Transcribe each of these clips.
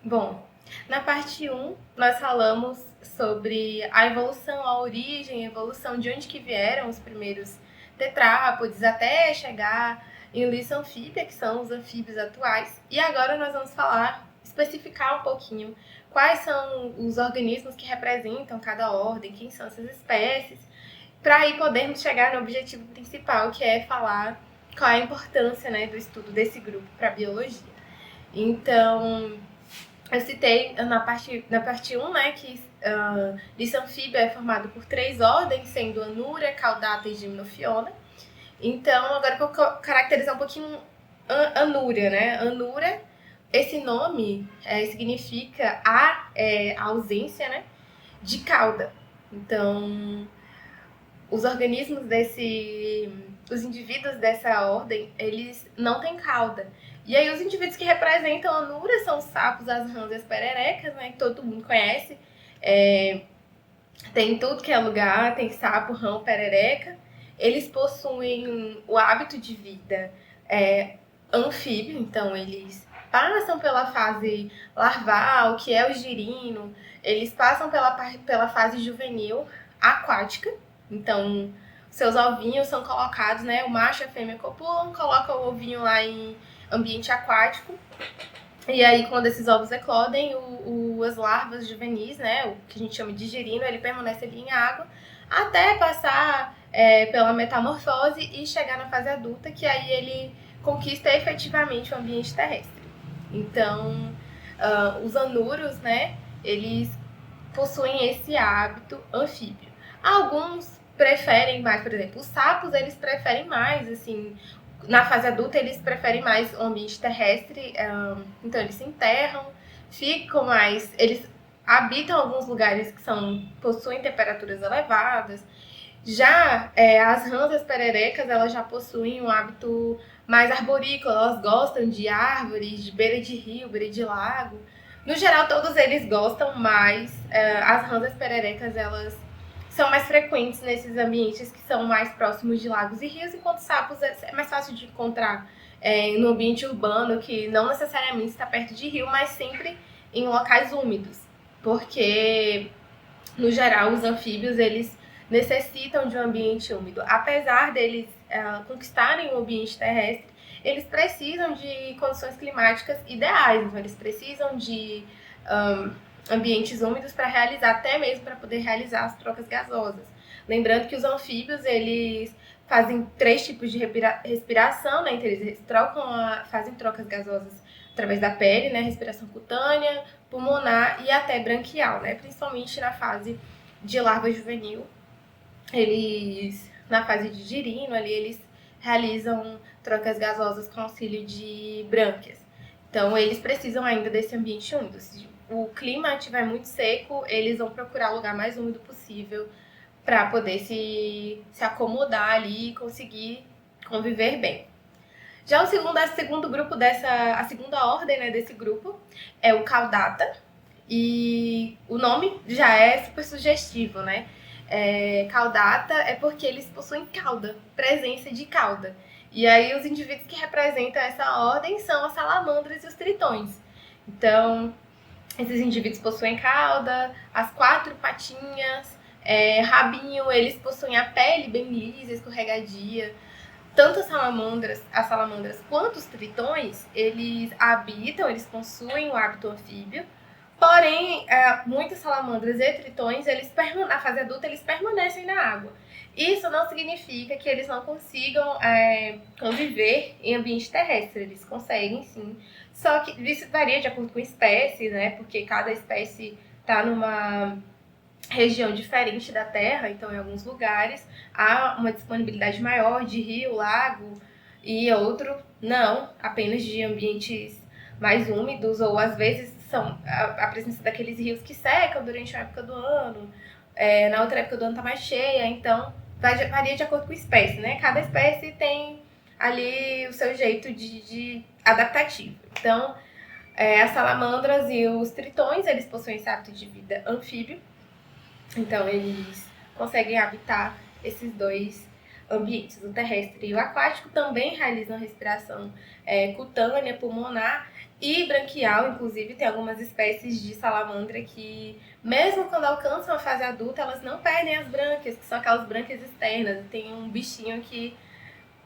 Bom, na parte um nós falamos sobre a evolução, a origem, a evolução de onde que vieram os primeiros tetrápodes até chegar em Lissanfíbia, que são os anfíbios atuais. E agora nós vamos falar, especificar um pouquinho quais são os organismos que representam cada ordem, quem são essas espécies, para aí podermos chegar no objetivo principal, que é falar qual é a importância, né, do estudo desse grupo para a biologia. Então, eu citei na parte 1, né, que Lissanfíbia é formado por 3 ordens, sendo Anura, Caudata e Gymnophiona. Então, agora eu vou caracterizar um pouquinho Anura, né? Anura, esse nome significa a ausência, né, de cauda. Então, os organismos os indivíduos dessa ordem, eles não têm cauda. E aí os indivíduos que representam a Anura são os sapos, as rãs e as pererecas, né, que todo mundo conhece. Tem tudo que é lugar, tem sapo, rã, perereca. Eles possuem o hábito de vida anfíbio, então eles passam pela fase larval, que é o girino, eles passam pela fase juvenil aquática, então seus ovinhos são colocados, né? O macho e a fêmea copulam, coloca o ovinho lá em ambiente aquático. E aí, quando esses ovos eclodem, as larvas juvenis, né, o que a gente chama de girino, ele permanece ali em água até passar pela metamorfose e chegar na fase adulta, que aí ele conquista efetivamente o ambiente terrestre. Então, os anuros, né, eles possuem esse hábito anfíbio. Alguns preferem mais, por exemplo, os sapos, eles preferem mais, assim, na fase adulta eles preferem mais o ambiente terrestre, então eles se enterram, ficam mais, eles habitam alguns lugares que possuem temperaturas elevadas. Já as rãs e as pererecas, elas já possuem um hábito mais arborícola, elas gostam de árvores, de beira de rio, beira de lago. No geral, todos eles gostam, mas as rãs e as pererecas, elas são mais frequentes nesses ambientes que são mais próximos de lagos e rios, enquanto sapos é mais fácil de encontrar no ambiente urbano, que não necessariamente está perto de rio, mas sempre em locais úmidos. Porque, no geral, os anfíbios, eles necessitam de um ambiente úmido. Apesar deles conquistarem o ambiente terrestre, eles precisam de condições climáticas ideais. Então, eles precisam de ambientes úmidos para realizar, até mesmo para poder realizar as trocas gasosas. Lembrando que os anfíbios, eles fazem 3 tipos de respiração, né? Então, eles fazem trocas gasosas através da pele, né? Respiração cutânea, pulmonar e até branquial, né? Principalmente na fase de larva juvenil. Eles, na fase de girino, ali, eles realizam trocas gasosas com auxílio de brânquias. Então, eles precisam ainda desse ambiente úmido. Se o clima estiver muito seco, eles vão procurar o lugar mais úmido possível para poder se acomodar ali e conseguir conviver bem. Já segundo grupo a segunda ordem, né, desse grupo é o Caudata, e o nome já é super sugestivo, né? Caudata é porque eles possuem cauda, presença de cauda. E aí os indivíduos que representam essa ordem são as salamandras e os tritões. Então, esses indivíduos possuem cauda, as 4 patinhas, rabinho, eles possuem a pele bem lisa, escorregadia. Tanto as salamandras quanto os tritões, eles eles possuem o hábito anfíbio, porém, muitas salamandras e tritões, na fase adulta, eles permanecem na água. Isso não significa que eles não consigam conviver em ambiente terrestre, eles conseguem sim, só que isso varia de acordo com a espécie, né? Porque cada espécie está numa região diferente da Terra, então em alguns lugares há uma disponibilidade maior de rio, lago, e outro não, apenas de ambientes mais úmidos, ou às vezes são a presença daqueles rios que secam durante a época do ano, na outra época do ano está mais cheia, então varia de acordo com a espécie, né? Cada espécie tem ali o seu jeito de adaptativo. Então, as salamandras e os tritões, eles possuem esse hábito de vida anfíbio, então eles conseguem habitar esses dois ambientes, o terrestre e o aquático, também realizam respiração cutânea, pulmonar e branquial. Inclusive, tem algumas espécies de salamandra que, mesmo quando alcançam a fase adulta, elas não perdem as brânquias, que são aquelas brânquias externas. Tem um bichinho que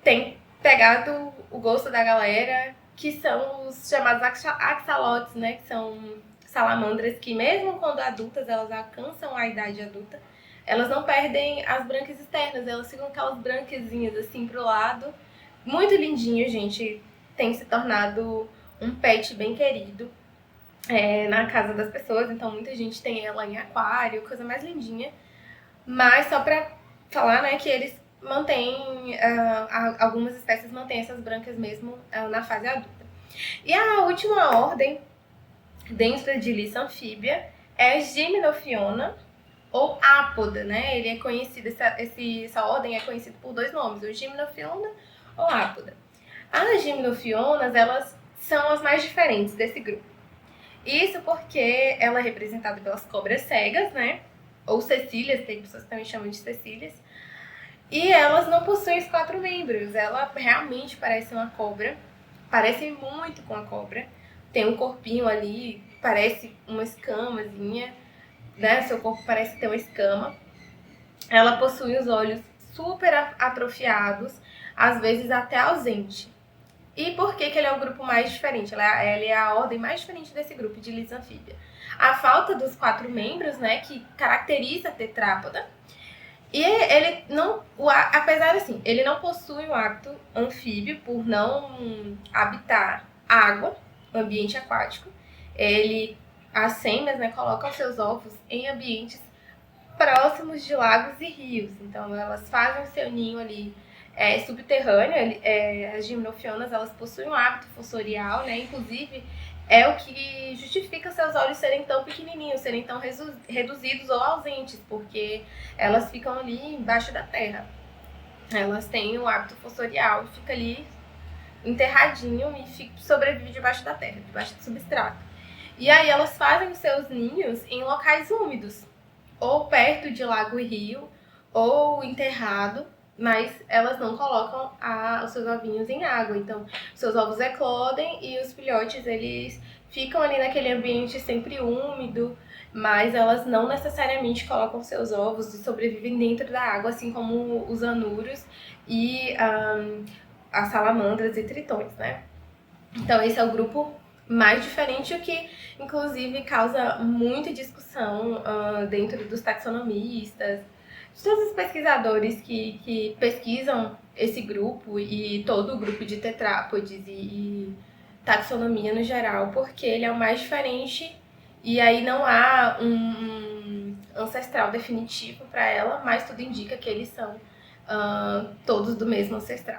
tem pegado o gosto da galera, que são os chamados axolotes, né? Que são salamandras que, mesmo quando adultas, elas alcançam a idade adulta, elas não perdem as brânquias externas, elas ficam aquelas branquezinhas assim pro lado. Muito lindinho, gente. Tem se tornado um pet bem querido na casa das pessoas, então muita gente tem ela em aquário, coisa mais lindinha. Mas só pra falar, né, que eles mantêm, algumas espécies mantêm essas brancas mesmo na fase adulta. E a última ordem dentro de Liça anfíbia é a Gymnophiona, ou Apoda, né? Ele é conhecido, essa ordem é conhecida por dois nomes, o Gymnophiona ou Apoda. As Gymnophionas, elas são as mais diferentes desse grupo. Isso porque ela é representada pelas cobras cegas, né? Ou cecílias, tem pessoas que também chamam de cecílias. E elas não possuem os 4 membros. Ela realmente parece uma cobra. Parece muito com a cobra. Tem um corpinho ali, parece uma escamazinha, né? Seu corpo parece ter uma escama. Ela possui os olhos super atrofiados, às vezes até ausente. E por que ele é o grupo mais diferente? Ele é a ordem mais diferente desse grupo de Liça anfíbia. A falta dos 4 membros, né, que caracteriza a tetrápoda. E ele não, apesar assim, ele não possui um hábito anfíbio por não habitar água, ambiente aquático. As fêmeas, né, colocam seus ovos em ambientes próximos de lagos e rios. Então elas fazem o seu ninho ali subterrâneo. As gimnofionas, elas possuem um hábito fossorial, né? Inclusive é o que justifica seus olhos serem tão pequenininhos, serem tão reduzidos ou ausentes, porque elas ficam ali embaixo da terra. Elas têm o hábito fossorial, fica ali enterradinho e sobrevive debaixo da terra, debaixo do substrato. E aí elas fazem os seus ninhos em locais úmidos, ou perto de lago e rio, ou enterrado, mas elas não colocam os seus ovinhos em água. Então, seus ovos eclodem e os filhotes, eles ficam ali naquele ambiente sempre úmido, mas elas não necessariamente colocam seus ovos e sobrevivem dentro da água, assim como os anuros e as salamandras e tritões, né? Então, esse é o grupo mais diferente, o que inclusive causa muita discussão dentro dos taxonomistas, de todos os pesquisadores que pesquisam esse grupo e todo o grupo de tetrápodes e taxonomia no geral, porque ele é o mais diferente e aí não há um ancestral definitivo para ela, mas tudo indica que eles são todos do mesmo ancestral.